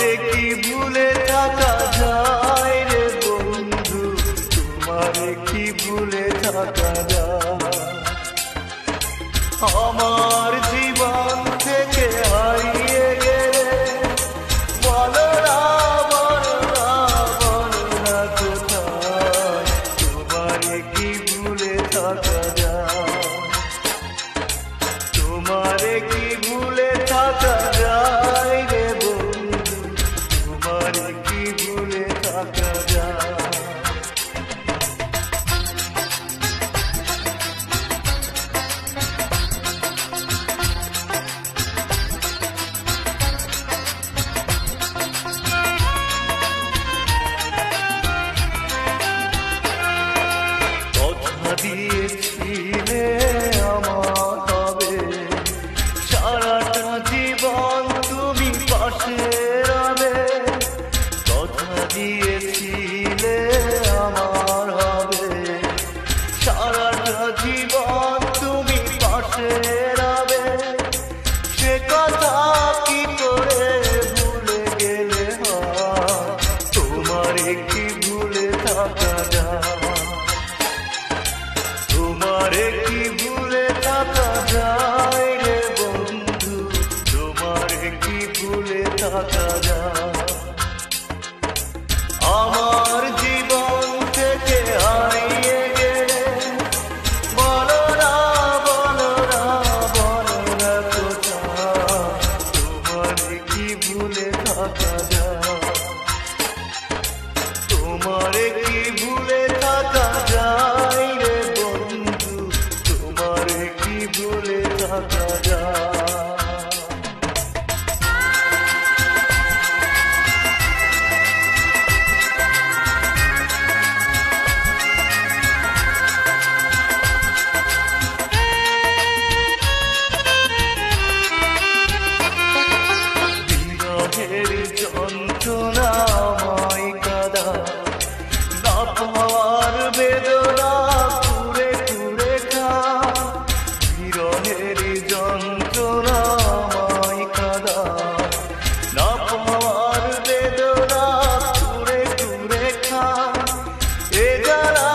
তোমারে কি ভুলে থাকা যায় রে বন্ধু, তোমারে কি ভুলে থাকা যায়? আমার জীবন থেকে হারিয়ে গেলে বলো না, বলো না, বলো না কোথায় তোমারে কি ভুলে থাকা যায়? তোমারে কি ভুলে থাকা যায় রে বন্ধু, তোমারে কি ভুলে থাকা যায়? দিয়েছিলে আমার হবে সারাটা জীবন তুমি পাশে রবে, কথা দিয়েছিলে আমার হবে সারাটা জীবন তুমি পাশে রবে, সে কথা কি করে ভুলে গেলে হয়? তোমারে কি ভুলে থাকা যায়? তোমারে কি ভুলে থাকা যায় রে বন্ধু, তোমারে কি ভুলে থাকা যায়? আমার জীবন থেকে হারিয়ে গেলে বলো না, বলো না, বলো না কোথায় তোমারে কি ভুলে থাকা যায়? তোমারে কি ভুলে থাকা যায় রে বন্ধু, তোমারে কি ভুলে থাকা যায়? বিরহের যন্ত্রণাময় কাদা, না পাওয়ার বেদনা কুরে কুরে খা, বিরহের যন্ত্রণাময় কাদা, না পাওয়ার বেদনা কুরে কুরে খা, এ জ্বালা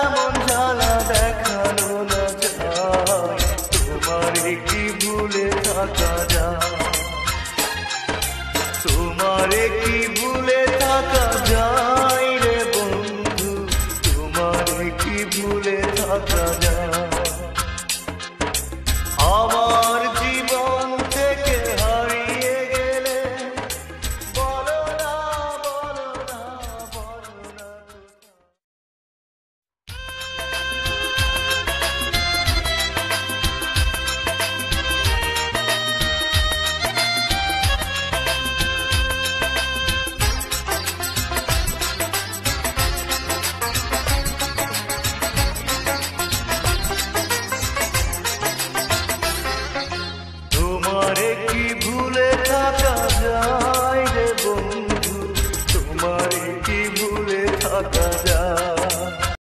এমন জ্বালা দেখানো না যায়, তোমারে কি ভুলে থাকা যায়? তোমারে কি ভুলে থাকা যায় রে বন্ধু, তোমারে কি ভুলে থাকা যায়? আমার জীবন থেকে হারিয়ে গেলে বলো না, বলো না, বলো না কোথায়? তোমারে কি ভুলে থাকা যায় রে বন্ধু, তোমারে কি ভুলে থাকা যায়?